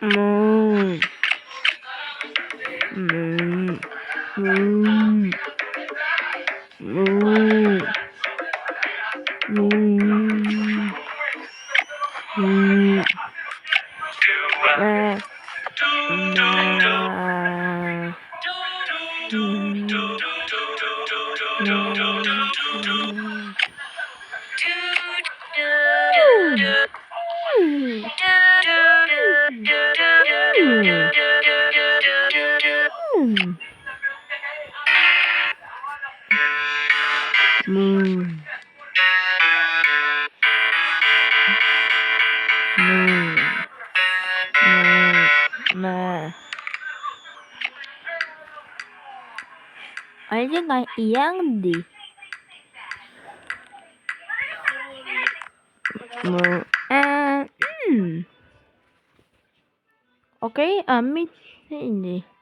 음. 음. 음. 음. 음. 음. 네. Aja nggak yang di Oke, Amit ini